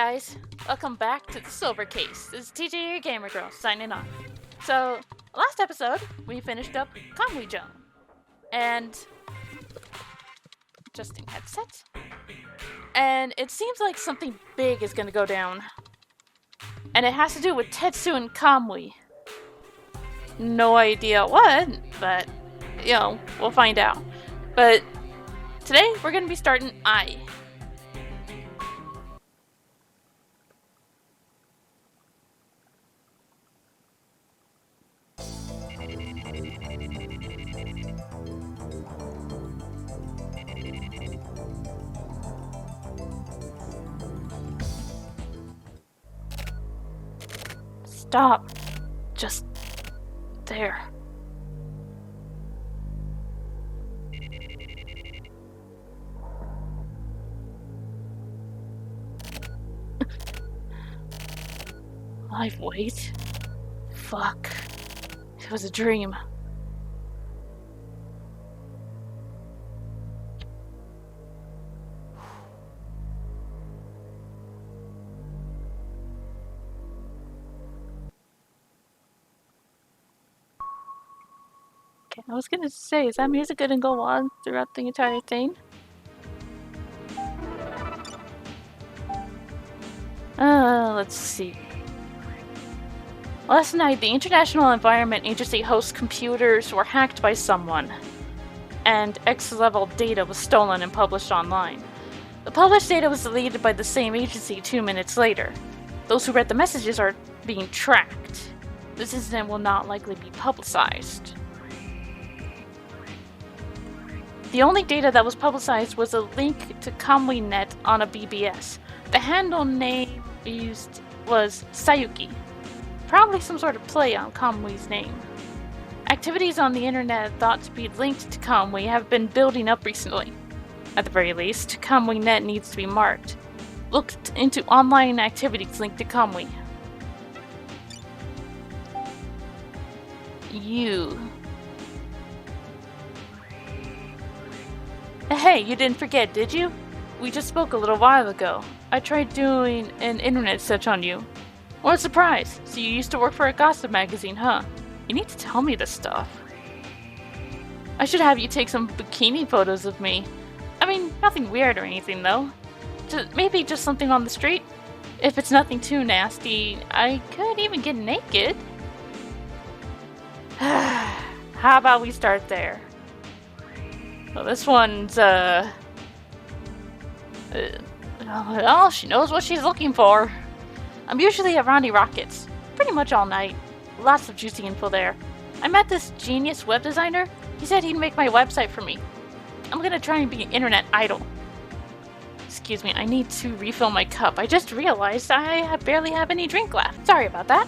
guys, welcome back to the Silver Case. This is TJ, your gamer girl, signing off. So, last episode, we finished up Kamui Zone. And... adjusting headset. And it seems like something big is gonna go down. And it has to do with Tetsu and Kamui. No idea what, but, you know, we'll find out. But, today, we're gonna be starting I. Stop. Just there. Live weight? Fuck. It was a dream. I was gonna say, is that music gonna go on throughout the entire thing? Let's see. Last night, the International Environment Agency host computers were hacked by someone, and X-level data was stolen and published online. The published data was deleted by the same agency 2 minutes later. Those who read the messages are being tracked. This incident will not likely be publicized. The only data that was publicized was a link to Kamui Net on a BBS. The handle name used was Sayuki, probably some sort of play on Kamui's name. Activities on the internet thought to be linked to Kamui have been building up recently. At the very least, Kamui Net needs to be marked. Looked into online activities linked to Kamui. You. Hey, you didn't forget, did you? We just spoke a little while ago. I tried doing an internet search on you. What a surprise! So you used to work for a gossip magazine, huh? You need to tell me this stuff. I should have you take some bikini photos of me. I mean, nothing weird or anything, though. Maybe just something on the street? If it's nothing too nasty, I could even get naked. How about we start there? Well, this one's, well, she knows what she's looking for. I'm usually at Ronnie Rockets, pretty much all night. Lots of juicy info there. I met this genius web designer. He said he'd make my website for me. I'm gonna try and be an internet idol. Excuse me, I need to refill my cup. I just realized I barely have any drink left. Sorry about that.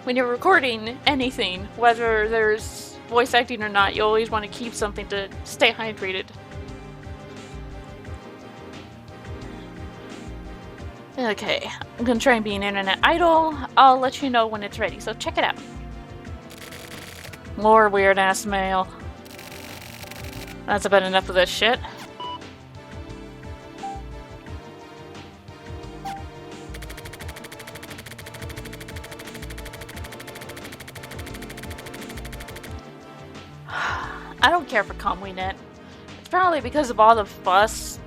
When you're recording anything, whether there's voice acting or not, you always want to keep something to stay hydrated. Okay, I'm gonna try and be an internet idol. I'll let you know when it's ready, so check it out. More weird ass mail. That's about enough of this shit. I don't care for Kamui Net. It's probably because of all the fuss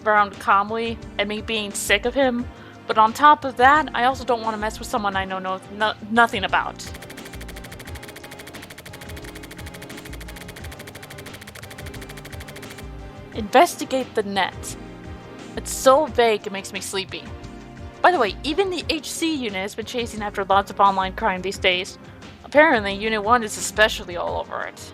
around Kamui and me being sick of him, but on top of that, I also don't want to mess with someone I know nothing about. Investigate the net. It's so vague it makes me sleepy. By the way, even the HC unit has been chasing after lots of online crime these days. Apparently, Unit 1 is especially all over it.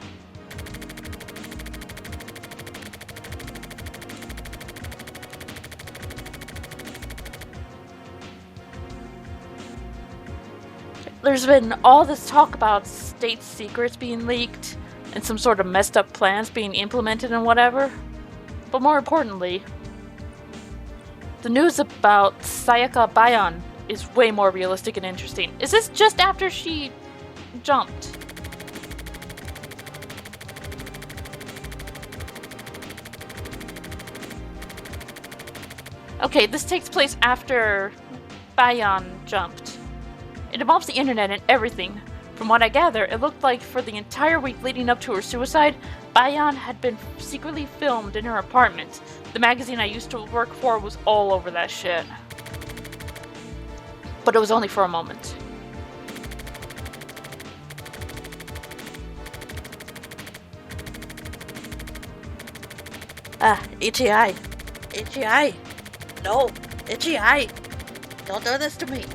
There's been all this talk about state secrets being leaked and some sort of messed up plans being implemented and whatever. But more importantly, the news about Sayaka Bayan is way more realistic and interesting. Is this just after she jumped? Okay, this takes place after Bayan jumped. It involves the internet and everything. From what I gather, it looked like for the entire week leading up to her suicide, Bayan had been secretly filmed in her apartment. The magazine I used to work for was all over that shit. But it was only for a moment. Itchy eye. Itchy eye. No, itchy eye. Don't do this to me.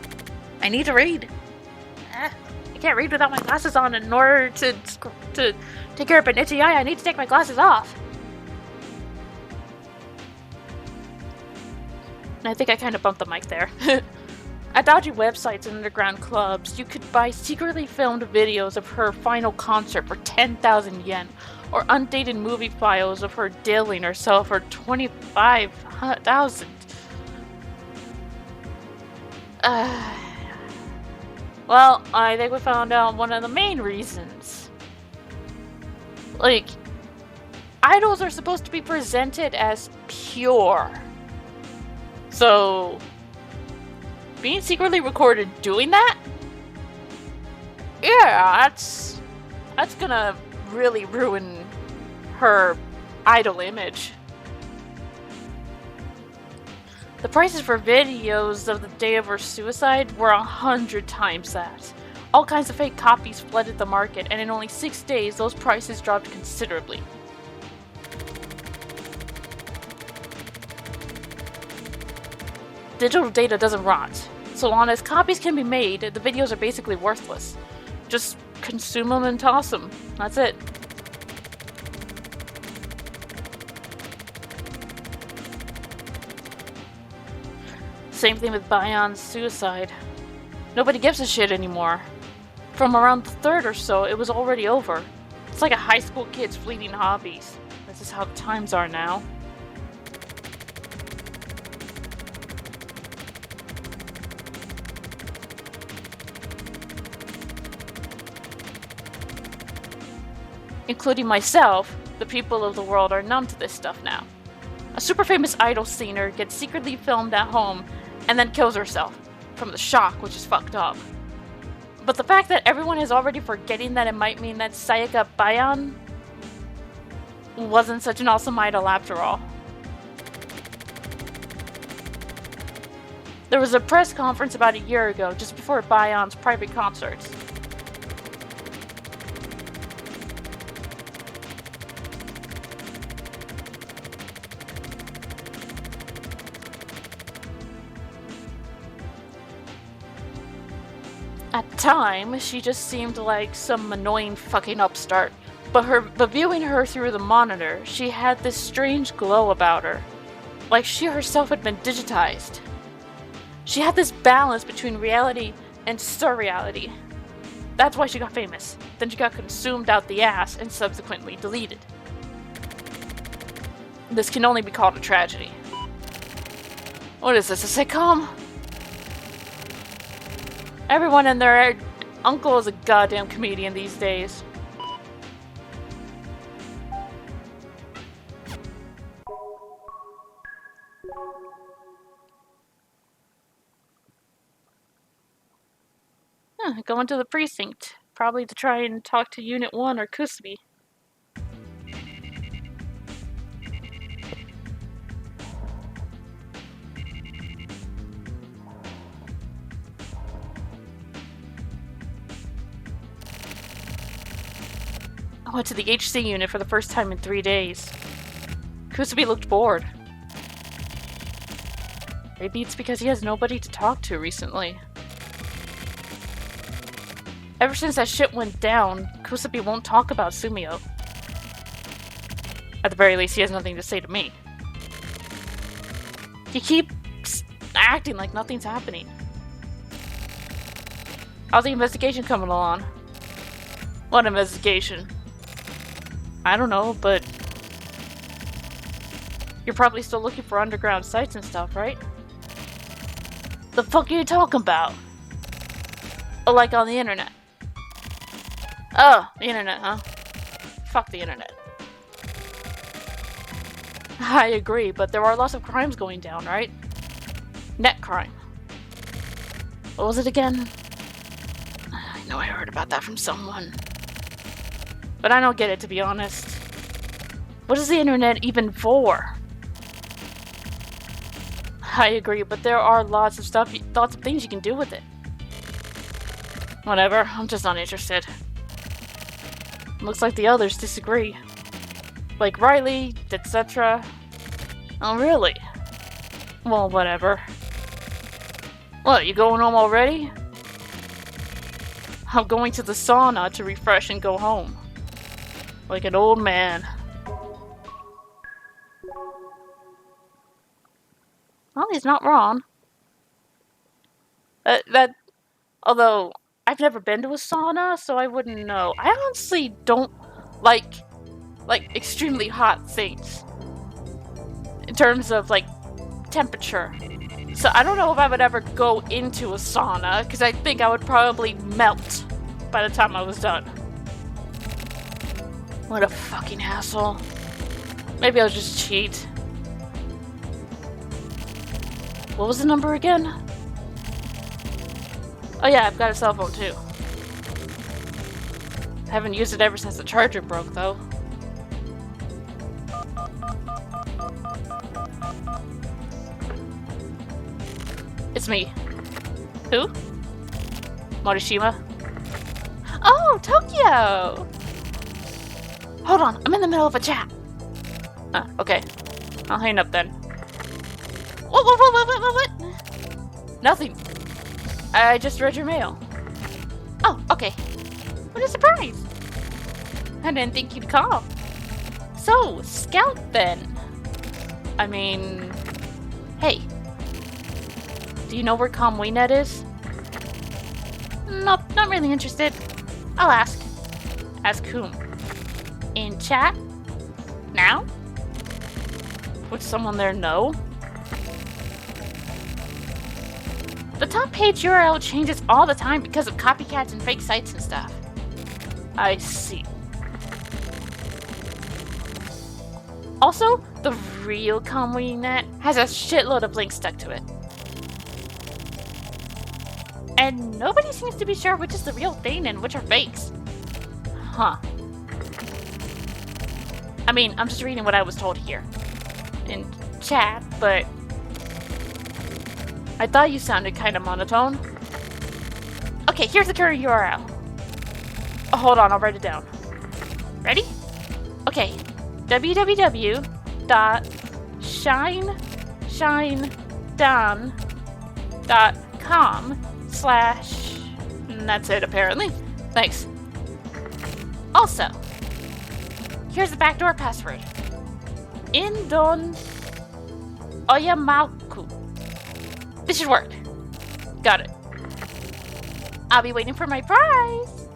I need to read. I can't read without my glasses on. In order to take care of an itchy eye, I need to take my glasses off. And I think I kind of bumped the mic there. At dodgy websites and underground clubs, you could buy secretly filmed videos of her final concert for 10,000 yen, or undated movie files of her dealing herself for 25,000. Well, I think we found out one of the main reasons. Like, idols are supposed to be presented as pure. So, being secretly recorded doing that? Yeah, that's gonna really ruin her idol image. The prices for videos of the day of her suicide were 100 times that. All kinds of fake copies flooded the market, and in only 6 days, those prices dropped considerably. Digital data doesn't rot. So long as copies can be made, the videos are basically worthless. Just consume them and toss them. That's it. Same thing with Bayan's suicide. Nobody gives a shit anymore. From around the third or so, it was already over. It's like a high school kid's fleeting hobbies. This is how the times are now. Including myself, the people of the world are numb to this stuff now. A super famous idol singer gets secretly filmed at home and then kills herself from the shock, which is fucked up. But the fact that everyone is already forgetting that it might mean that Sayaka Bayan wasn't such an awesome idol after all. There was a press conference about a year ago, just before Bayan's private concerts. At the time, she just seemed like some annoying fucking upstart. But viewing her through the monitor, she had this strange glow about her. Like she herself had been digitized. She had this balance between reality and surreality. That's why she got famous. Then she got consumed out the ass and subsequently deleted. This can only be called a tragedy. What is this, a sitcom? Everyone and their uncle is a goddamn comedian these days. Going to the precinct. Probably to try and talk to Unit 1 or Kusubi. I went to the HC unit for the first time in 3 days. Kusubi looked bored. Maybe it's because he has nobody to talk to recently. Ever since that shit went down, Kusubi won't talk about Sumio. At the very least, he has nothing to say to me. He keeps acting like nothing's happening. How's the investigation coming along? What investigation? I don't know, but you're probably still looking for underground sites and stuff, right? The fuck are you talking about? Oh, like on the internet. Oh, the internet, huh? Fuck the internet. I agree, but there are lots of crimes going down, right? Net crime. What was it again? I know I heard about that from someone. But I don't get it, to be honest. What is the internet even for? I agree, but there are lots of things you can do with it. Whatever, I'm just not interested. Looks like the others disagree. Like Riley, etc. Oh, really? Well, whatever. What, you going home already? I'm going to the sauna to refresh and go home. Like an old man. Well, he's not wrong. Although, I've never been to a sauna, so I wouldn't know. I honestly don't like extremely hot things. In terms of, temperature. So I don't know if I would ever go into a sauna, because I think I would probably melt by the time I was done. What a fucking hassle. Maybe I'll just cheat. What was the number again? Oh yeah, I've got a cell phone too. I haven't used it ever since the charger broke though. It's me. Who? Morishima? Oh, Tokio! Hold on, I'm in the middle of a chat. Okay. I'll hang up then. What? Nothing. I just read your mail. Oh, okay. What a surprise! I didn't think you'd call. So, Scout then. I mean... Hey. Do you know where Kamui Net is? Not really interested. I'll ask. Ask whom? In chat? Now? Would someone there know? The top page URL changes all the time because of copycats and fake sites and stuff. I see. Also, the real Conway Net has a shitload of links stuck to it. And nobody seems to be sure which is the real thing and which are fakes. Huh. I mean, I'm just reading what I was told here in chat, but I thought you sounded kind of monotone. Okay, here's the current URL. Oh, hold on, I'll write it down. Ready? Okay, www.shinedown.com/ and that's it apparently. Thanks. Also, here's the backdoor password. Indon Oyamaku. This should work. Got it. I'll be waiting for my prize.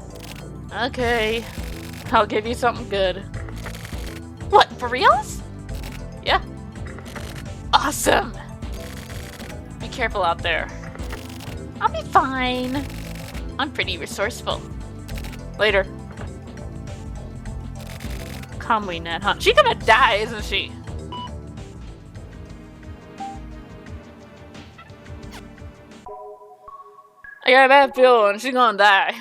Okay. I'll give you something good. What, for reals? Yeah. Awesome. Be careful out there. I'll be fine. I'm pretty resourceful. Later. Kamui Net, huh? She's gonna die, isn't she? I got a bad feeling she's gonna die.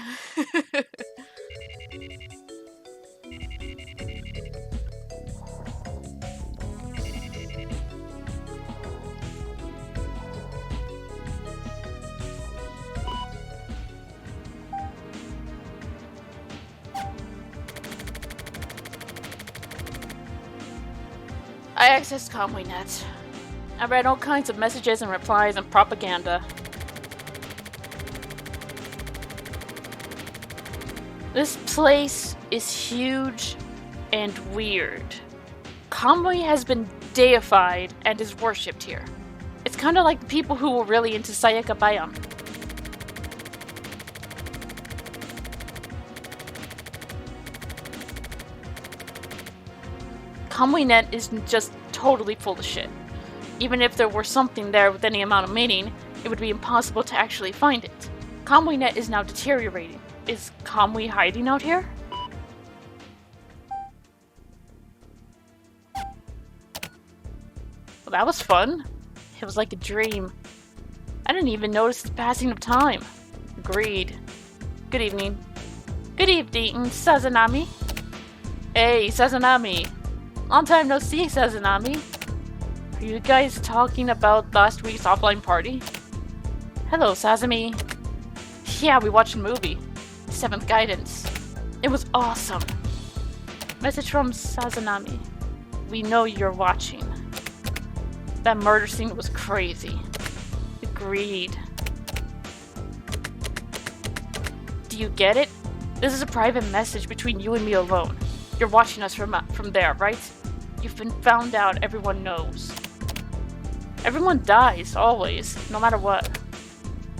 I accessed Conway Net. I read all kinds of messages and replies and propaganda. This place is huge and weird. Conway has been deified and is worshipped here. It's kind of like the people who were really into Sayaka Bayan. Kamui Net is just totally full of shit. Even if there were something there with any amount of meaning, it would be impossible to actually find it. Kamui Net is now deteriorating. Is Kamui hiding out here? Well, that was fun. It was like a dream. I didn't even notice the passing of time. Agreed. Good evening. Good evening, Sazanami. Hey, Sazanami. Long time no see, Sazanami. Are you guys talking about last week's offline party? Hello, Sazami. Yeah, we watched a movie. Seventh Guidance. It was awesome. Message from Sazanami. We know you're watching. That murder scene was crazy. Agreed. Do you get it? This is a private message between you and me alone. You're watching us from there, right? You've been found out, everyone knows. Everyone dies, always, no matter what.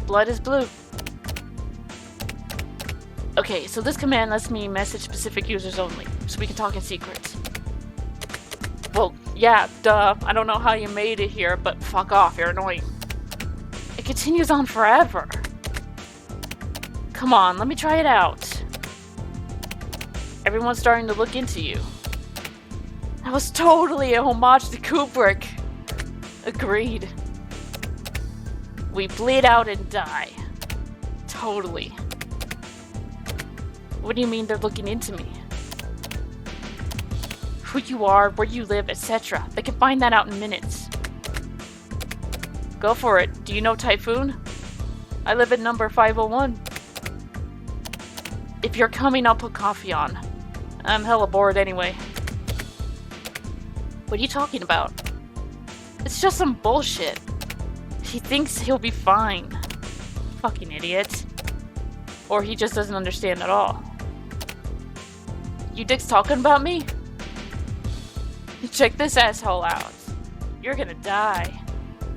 Blood is blue. Okay, so this command lets me message specific users only, so we can talk in secret. Well, yeah, duh. I don't know how you made it here, but fuck off, you're annoying. It continues on forever. Come on, let me try it out. Everyone's starting to look into you. That was totally a homage to Kubrick. Agreed. We bleed out and die. Totally. What do you mean they're looking into me? Who you are, where you live, etc. They can find that out in minutes. Go for it. Do you know Typhoon? I live at number 501. If you're coming, I'll put coffee on. I'm hella bored anyway. What are you talking about? It's just some bullshit. He thinks he'll be fine. Fucking idiot. Or he just doesn't understand at all. You dicks talking about me? Check this asshole out. You're gonna die.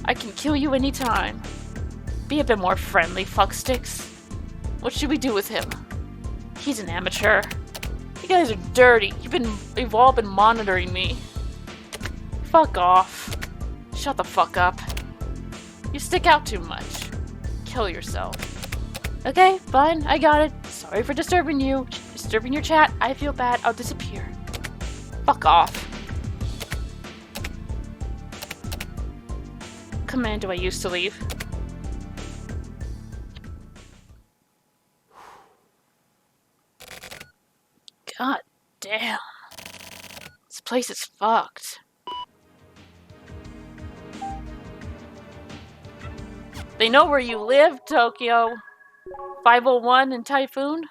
I can kill you anytime. Be a bit more friendly, fucksticks. What should we do with him? He's an amateur. You guys are dirty. You've all been monitoring me. Fuck off. Shut the fuck up. You stick out too much. Kill yourself. Okay, fine, I got it. Sorry for disturbing you. Disturbing your chat. I feel bad. I'll disappear. Fuck off. Command do I use to leave? God damn. This place is fucked. They know where you live, Tokio. 501 and Typhoon?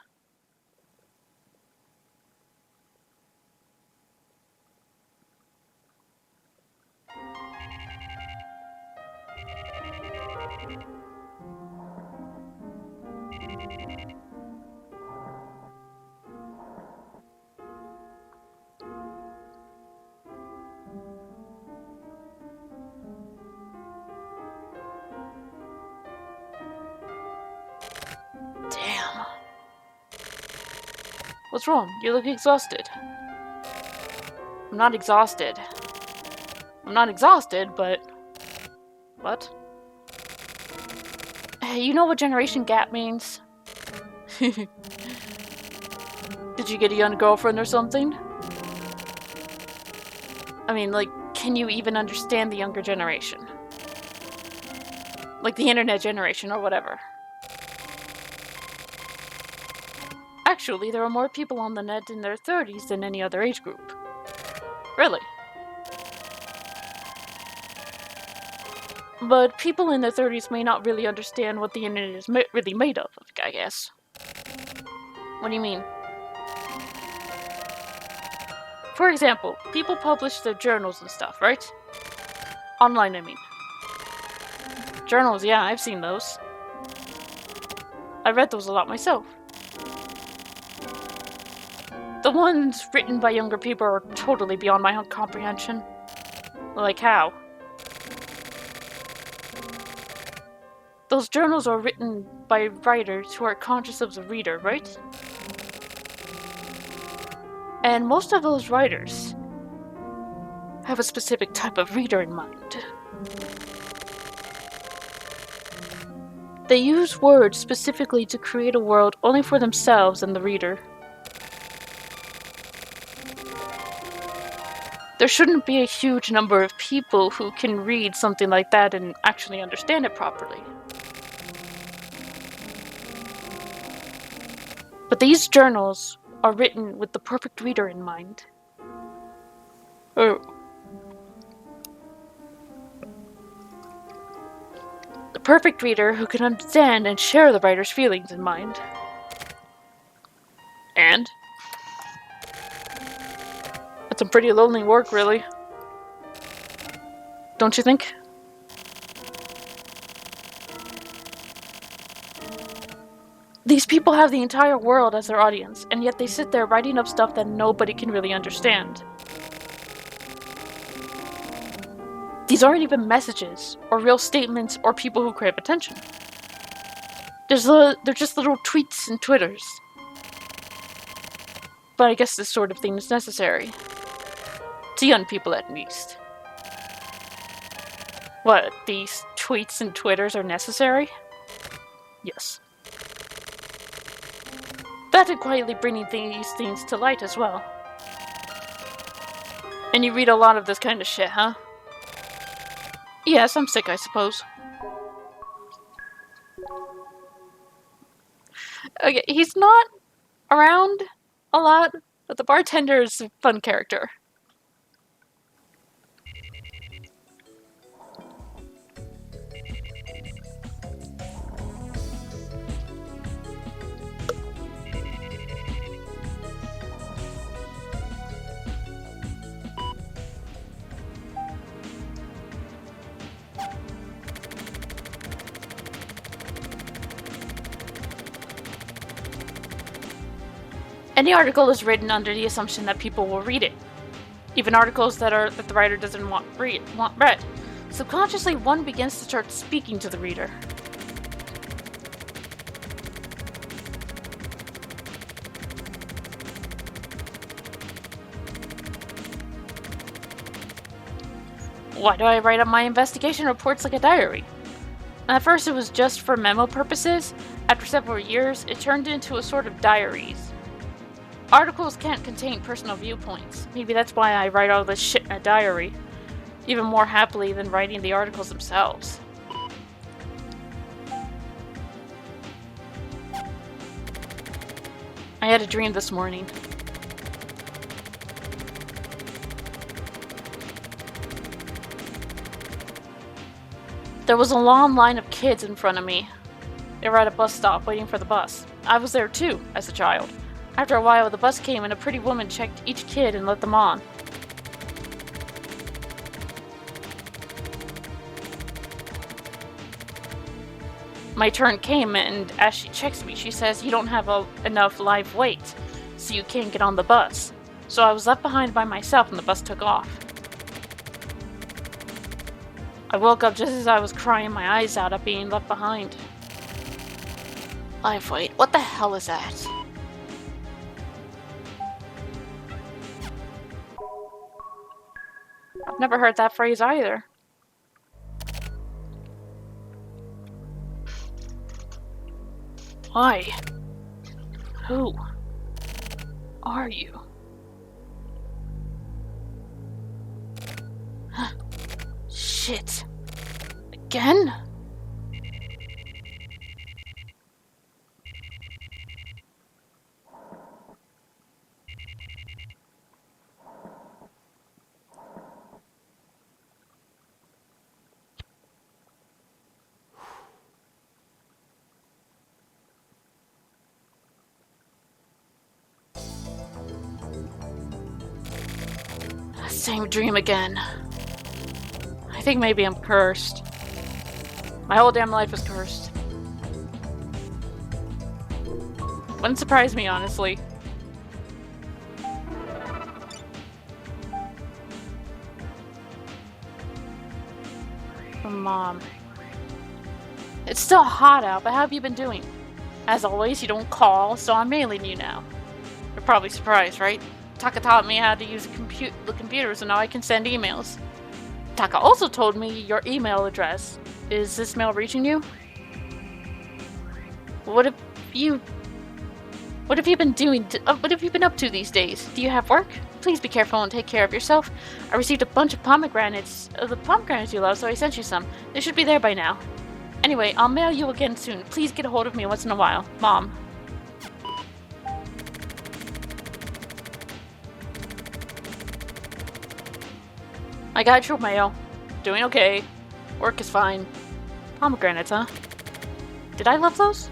Damn. What's wrong? You look exhausted. I'm not exhausted. I'm not exhausted, but... What? Hey, you know what generation gap means? Did you get a young girlfriend or something? I mean, like, can you even understand the younger generation? Like the internet generation or whatever. Actually, there are more people on the net in their 30s than any other age group. Really. But people in their 30s may not really understand what the internet is really made of, I guess. What do you mean? For example, people publish their journals and stuff, right? Online, I mean. Journals, yeah, I've seen those. I read those a lot myself. The ones written by younger people are totally beyond my comprehension. Like how? Those journals are written by writers who are conscious of the reader, right? And most of those writers have a specific type of reader in mind. They use words specifically to create a world only for themselves and the reader. There shouldn't be a huge number of people who can read something like that and actually understand it properly. But these journals are written with the perfect reader in mind. Oh. The perfect reader who can understand and share the writer's feelings in mind. And? That's some pretty lonely work, really. Don't you think? These people have the entire world as their audience, and yet they sit there writing up stuff that nobody can really understand. These aren't even messages, or real statements, or people who crave attention. They're just little tweets and twitters. But I guess this sort of thing is necessary. To young people, at least. What, these tweets and twitters are necessary? Yes. That and quietly bringing these things to light as well. And you read a lot of this kind of shit, huh? Yes, I'm sick, I suppose. Okay, he's not around a lot, but the bartender is a fun character. Any article is written under the assumption that people will read it. Even articles that the writer doesn't want read. Subconsciously, one begins to start speaking to the reader. Why do I write up my investigation reports like a diary? At first it was just for memo purposes. After several years, it turned into a sort of diaries. Articles can't contain personal viewpoints. Maybe that's why I write all this shit in a diary. Even more happily than writing the articles themselves. I had a dream this morning. There was a long line of kids in front of me. They were at a bus stop waiting for the bus. I was there too, as a child. After a while, the bus came and a pretty woman checked each kid and let them on. My turn came, and as she checks me, she says, "You don't have enough live weight, so you can't get on the bus." So I was left behind by myself and the bus took off. I woke up just as I was crying my eyes out at being left behind. Live weight? What the hell is that? I've never heard that phrase either. Why? Who are you? Shit. Again? Same dream again. I think maybe I'm cursed. My whole damn life was cursed. Wouldn't surprise me, honestly. From Mom. It's still hot out, but how have you been doing? As always, you don't call, so I'm mailing you now. You're probably surprised, right? Taka taught me how to use the computer, so now I can send emails. Taka also told me your email address. Is this mail reaching you? What have you been doing? What have you been up to these days? Do you have work? Please be careful and take care of yourself. I received a bunch of pomegranates, the pomegranates you love, so I sent you some. They should be there by now. Anyway, I'll mail you again soon. Please get a hold of me once in a while. Mom. I got your mail. Doing okay. Work is fine. Pomegranates, huh? Did I love those?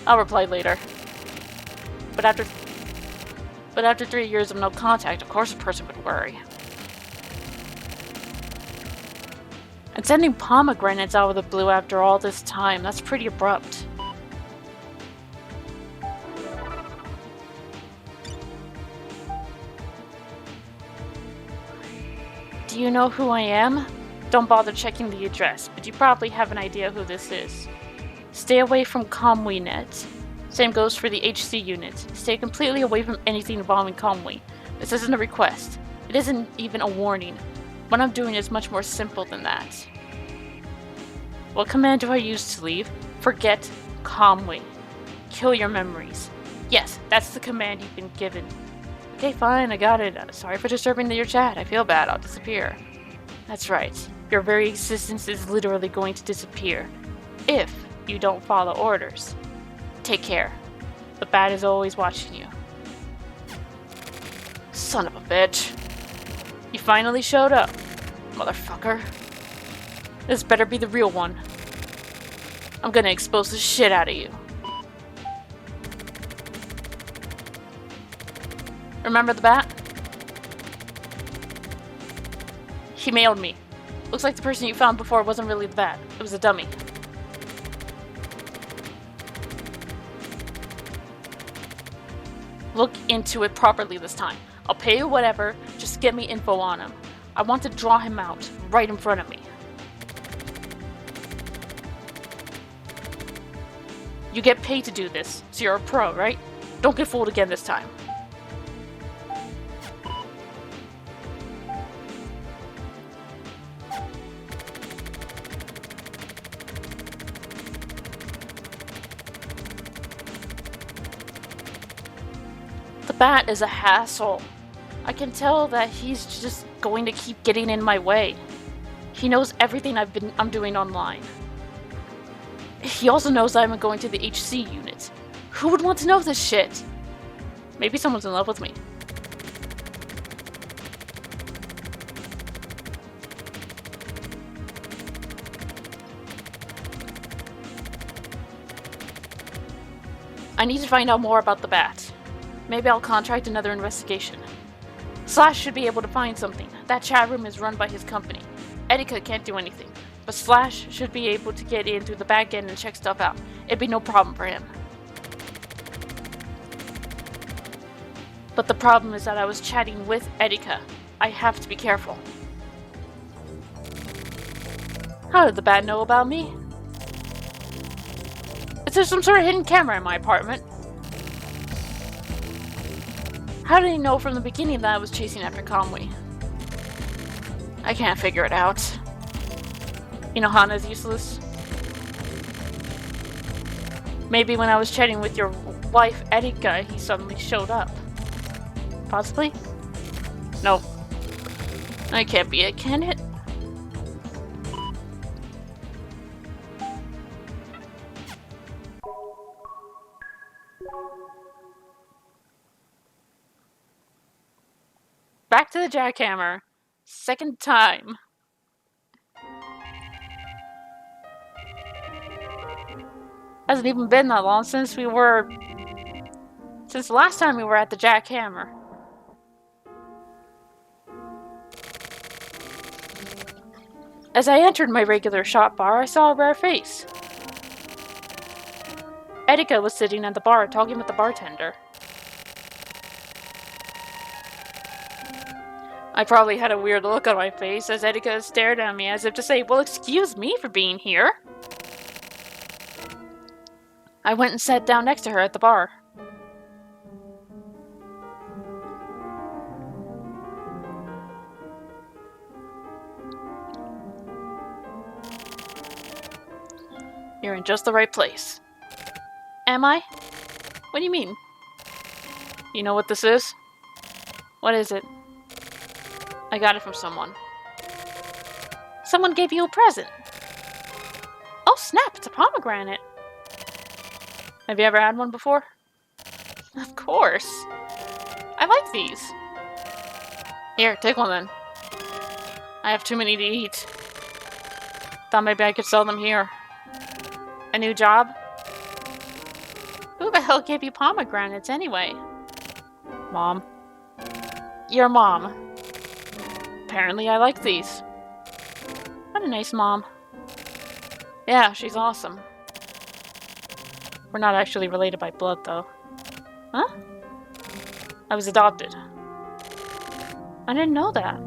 I'll reply later. But after 3 years of no contact, of course a person would worry. And sending pomegranates out of the blue after all this time, that's pretty abrupt. Do you know who I am? Don't bother checking the address, but you probably have an idea who this is. Stay away from Kamui Net. Same goes for the HC unit. Stay completely away from anything involving Kamui. This isn't a request. It isn't even a warning. What I'm doing is much more simple than that. What command do I use to leave? Forget Kamui. Kill your memories. Yes, that's the command you've been given. Okay, fine, I got it. Sorry for disturbing your chat. I feel bad. I'll disappear. That's right. Your very existence is literally going to disappear if you don't follow orders. Take care. The bat is always watching you. Son of a bitch. You finally showed up, motherfucker. This better be the real one. I'm gonna expose the shit out of you. Remember the bat? He mailed me. Looks like the person you found before wasn't really the bat. It was a dummy. Look into it properly this time. I'll pay you whatever, just get me info on him. I want to draw him out, right in front of me. You get paid to do this, so you're a pro, right? Don't get fooled again this time. The bat is a hassle. I can tell that he's just going to keep getting in my way. He knows everything I'm doing online. He also knows I'm going to the HC unit. Who would want to know this shit? Maybe someone's in love with me. I need to find out more about the bat. Maybe I'll contract another investigation. Slash should be able to find something. That chat room is run by his company. Etika can't do anything, but Slash should be able to get in through the back end and check stuff out. It'd be no problem for him. But the problem is that I was chatting with Etika. I have to be careful. How did the bat know about me? Is there some sort of hidden camera in my apartment? How did he know from the beginning that I was chasing after Kamui? I can't figure it out. You know, Hana's useless. Maybe when I was chatting with your wife, Erika, he suddenly showed up. Possibly? No. That can't be it, can it? Back to the Jackhammer. Second time. Hasn't even been that long since the last time we were at the Jackhammer. As I entered my regular shop bar, I saw a rare face. Etika was sitting at the bar talking with the bartender. I probably had a weird look on my face as Etika stared at me as if to say, well, excuse me for being here. I went and sat down next to her at the bar. You're in just the right place. Am I? What do you mean? You know what this is? What is it? I got it from someone. Someone gave you a present. Oh snap, it's a pomegranate. Have you ever had one before? Of course. I like these. Here, take one then. I have too many to eat. Thought maybe I could sell them here. A new job? Who the hell gave you pomegranates anyway? Mom. Your mom. Apparently I like these. What a nice mom. Yeah, she's awesome. We're not actually related by blood, though. Huh? I was adopted. I didn't know that.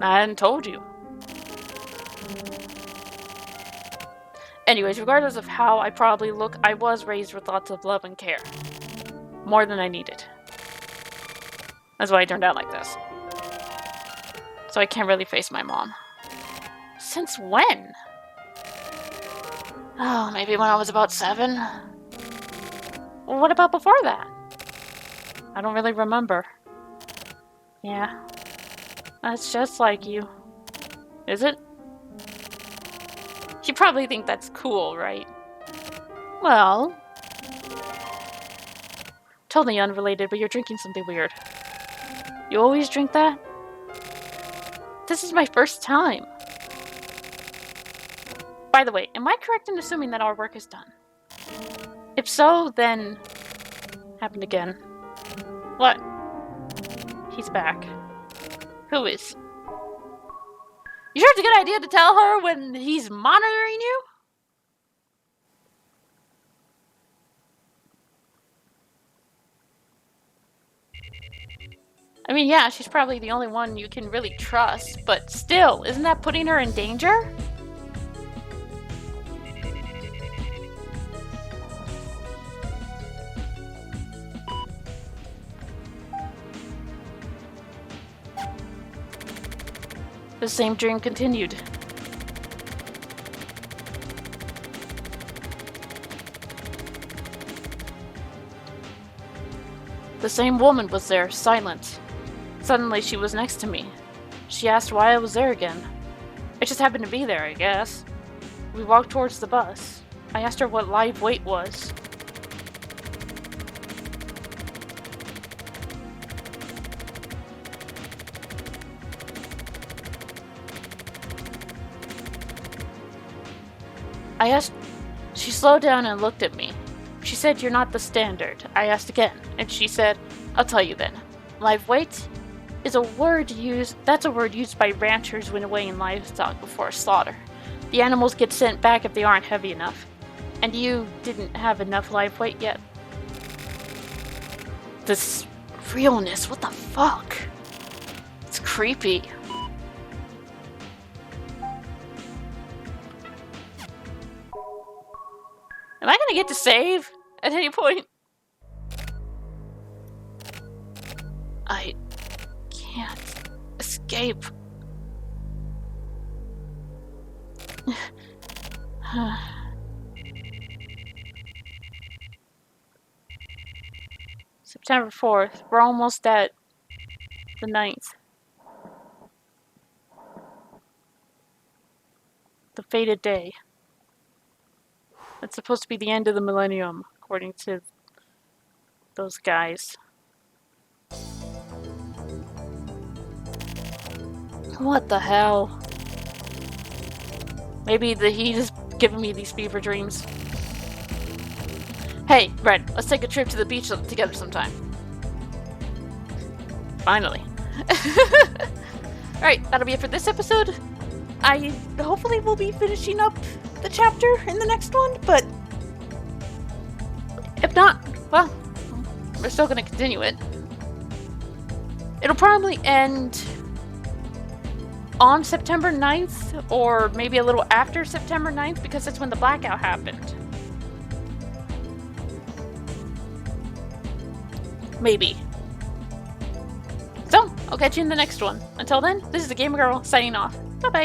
I hadn't told you. Anyways, regardless of how I probably look, I was raised with lots of love and care. More than I needed. That's why I turned out like this. So I can't really face my mom. Since when? Oh, maybe when I was about 7? Well, what about before that? I don't really remember. Yeah. That's just like you. Is it? You probably think that's cool, right? Well... Totally unrelated, but you're drinking something weird. You always drink that? This is my first time. By the way, am I correct in assuming that our work is done? If so, then... Happened again. What? He's back. Who is? You sure it's a good idea to tell her when he's monitoring you? I mean, yeah, she's probably the only one you can really trust, but still, isn't that putting her in danger? The same dream continued. The same woman was there, silent. Suddenly she was next to me. She asked why I was there again. I just happened to be there, I guess. We walked towards the bus. I asked her what live weight was. I asked... She slowed down and looked at me. She said, "You're not the standard." I asked again, and she said, "I'll tell you then. Live weight is a word used... That's a word used by ranchers when weighing livestock before slaughter. The animals get sent back if they aren't heavy enough. And you didn't have enough live weight yet." This realness, what the fuck? It's creepy. Am I gonna get to save at any point? I can't escape. September 4th. We're almost at the 9th. The fated day. It's supposed to be the end of the millennium, according to those guys. What the hell? Maybe the heat is giving me these fever dreams. Hey, Red, let's take a trip to the beach together sometime. Finally. Alright, that'll be it for this episode. I hopefully will be finishing up the chapter in the next one, but if not, well, we're still going to continue it. It'll probably end on September 9th, or maybe a little after September 9th, because that's when the blackout happened. Maybe. So, I'll catch you in the next one. Until then, this is the Gamer Girl signing off. Bye-bye.